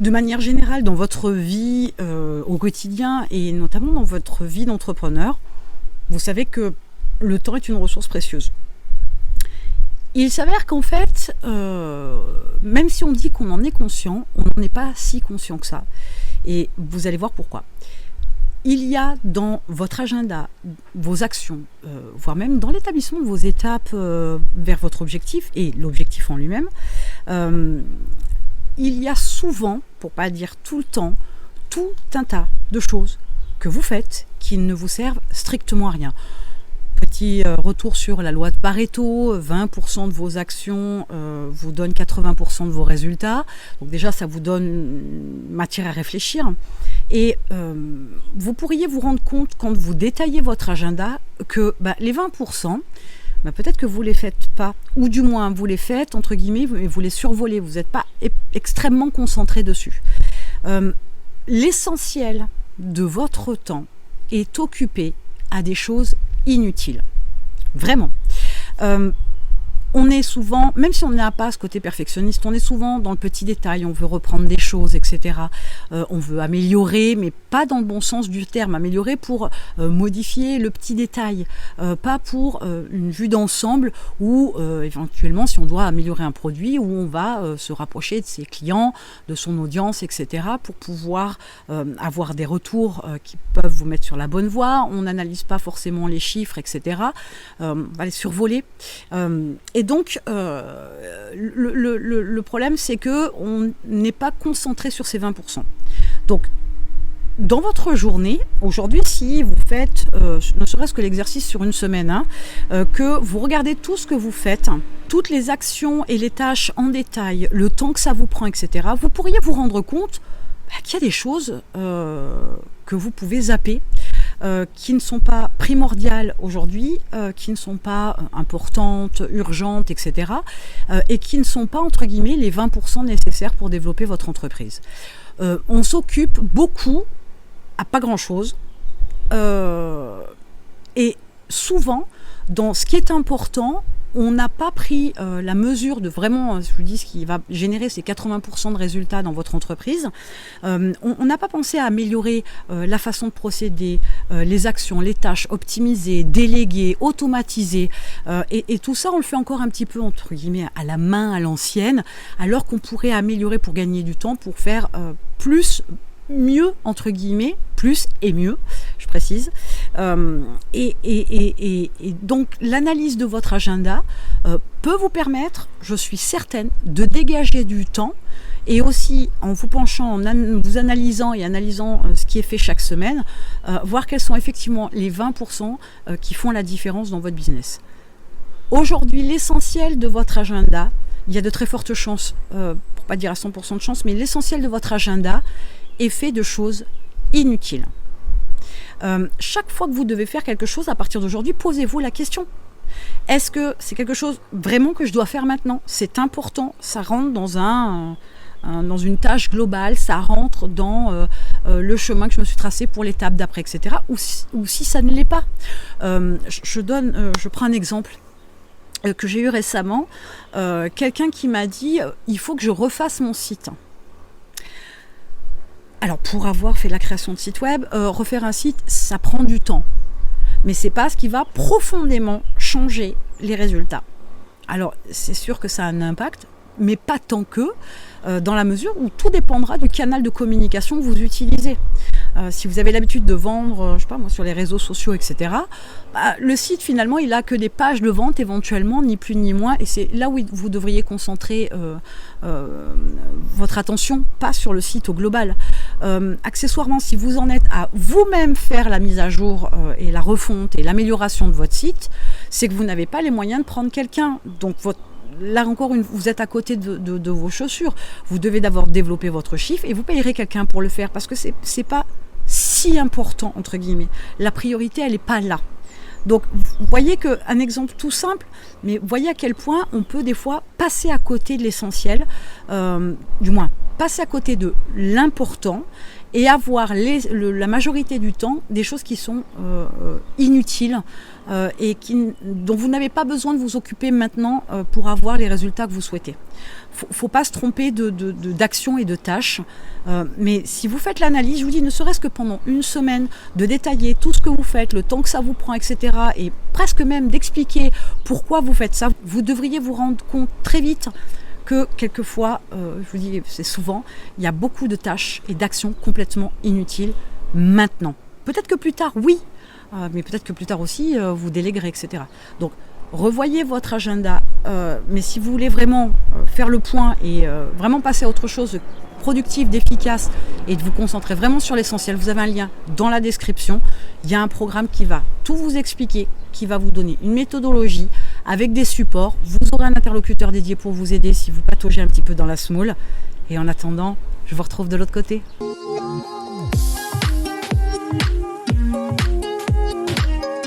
De manière générale, dans votre vie au quotidien et notamment dans votre vie d'entrepreneur, vous savez que le temps est une ressource précieuse. Il s'avère qu'en fait, même si on dit qu'on en est conscient, on n'en est pas si conscient que ça. Et vous allez voir pourquoi. Il y a dans votre agenda, vos actions, voire même dans l'établissement de vos étapes vers votre objectif et l'objectif en lui-même, il y a souvent, pour pas dire tout le temps, tout un tas de choses que vous faites qui ne vous servent strictement à rien. Petit retour sur la loi de Pareto, 20% de vos actions vous donnent 80% de vos résultats. Donc déjà, ça vous donne matière à réfléchir. Et vous pourriez vous rendre compte, quand vous détaillez votre agenda, que les 20%, peut-être que vous ne les faites pas. Ou du moins, vous les faites, entre guillemets, vous les survolez. Vous n'êtes pas extrêmement concentré dessus. L'essentiel de votre temps est occupé à des choses inutiles. Vraiment. On est souvent, même si on n'a pas ce côté perfectionniste, on est souvent dans le petit détail, on veut reprendre des choses, etc. On veut améliorer, mais pas dans le bon sens du terme, améliorer pour modifier le petit détail, pas pour une vue d'ensemble où éventuellement si on doit améliorer un produit, où on va se rapprocher de ses clients, de son audience, etc. pour pouvoir avoir des retours qui peuvent vous mettre sur la bonne voie. On n'analyse pas forcément les chiffres, etc. On va les survoler. Et donc, le problème, c'est qu'on n'est pas concentré sur ces 20%. Donc, dans votre journée, aujourd'hui, si vous faites, ne serait-ce que l'exercice sur une semaine, que vous regardez tout ce que vous faites, toutes les actions et les tâches en détail, le temps que ça vous prend, etc., vous pourriez vous rendre compte qu'il y a des choses que vous pouvez zapper, qui ne sont pas primordiales aujourd'hui, qui ne sont pas importantes, urgentes, etc. Et qui ne sont pas, entre guillemets, les 20% nécessaires pour développer votre entreprise. On s'occupe beaucoup à pas grand-chose. Et souvent, dans ce qui est important, on n'a pas pris la mesure de vraiment, je vous dis, ce qui va générer ces 80% de résultats dans votre entreprise. On n'a pas pensé à améliorer la façon de procéder, les actions, les tâches, optimiser, déléguer, automatiser. Et tout ça, on le fait encore un petit peu, entre guillemets, à la main, à l'ancienne, alors qu'on pourrait améliorer pour gagner du temps, pour faire plus, mieux, entre guillemets, plus et mieux, je précise. Et donc, l'analyse de votre agenda peut vous permettre, je suis certaine, de dégager du temps et aussi, en vous penchant, vous analysant et analysant ce qui est fait chaque semaine, voir quels sont effectivement les 20% qui font la différence dans votre business. Aujourd'hui, l'essentiel de votre agenda, il y a de très fortes chances, pour pas dire à 100% de chance, mais l'essentiel de votre agenda est fait de choses inutiles. Chaque fois que vous devez faire quelque chose à partir d'aujourd'hui, posez-vous la question. Est-ce que c'est quelque chose vraiment que je dois faire maintenant ? C'est important, ça rentre dans une tâche globale, ça rentre dans le chemin que je me suis tracé pour l'étape d'après, etc. Ou si ça ne l'est pas. Je prends un exemple que j'ai eu récemment. Quelqu'un qui m'a dit « il faut que je refasse mon site ». Alors, pour avoir fait la création de site web, refaire un site, ça prend du temps. Mais ce n'est pas ce qui va profondément changer les résultats. Alors, c'est sûr que ça a un impact, mais pas tant que, dans la mesure où tout dépendra du canal de communication que vous utilisez. Si vous avez l'habitude de vendre, je sais pas moi, sur les réseaux sociaux, etc., le site, finalement, il n'a que des pages de vente, éventuellement, ni plus ni moins, et c'est là où vous devriez concentrer votre attention, pas sur le site au global. Accessoirement, si vous en êtes à vous-même faire la mise à jour et la refonte et l'amélioration de votre site, c'est que vous n'avez pas les moyens de prendre quelqu'un. Donc, là encore, vous êtes à côté de vos chaussures. Vous devez d'abord développer votre chiffre et vous payerez quelqu'un pour le faire parce que c'est pas si important, entre guillemets. La priorité, elle n'est pas là. Donc, vous voyez qu'un exemple tout simple, mais voyez à quel point on peut des fois passer à côté de l'essentiel, du moins passer à côté de l'important et avoir la majorité du temps des choses qui sont inutiles et dont vous n'avez pas besoin de vous occuper maintenant pour avoir les résultats que vous souhaitez. Faut pas se tromper d'actions et de tâches, mais si vous faites l'analyse, je vous dis, ne serait-ce que pendant une semaine, de détailler tout ce que vous faites, le temps que ça vous prend, etc., et presque même d'expliquer pourquoi vous faites ça, vous devriez vous rendre compte très vite que quelquefois, je vous dis, c'est souvent, il y a beaucoup de tâches et d'actions complètement inutiles maintenant. Peut-être que plus tard, oui, mais peut-être que plus tard aussi, vous déléguerez, etc. Donc, revoyez votre agenda, mais si vous voulez vraiment faire le point et vraiment passer à autre chose de productif, d'efficace et de vous concentrer vraiment sur l'essentiel, vous avez un lien dans la description. Il y a un programme qui va tout vous expliquer, qui va vous donner une méthodologie avec des supports. Vous aurez un interlocuteur dédié pour vous aider si vous pataugez un petit peu dans la semoule. Et en attendant, je vous retrouve de l'autre côté.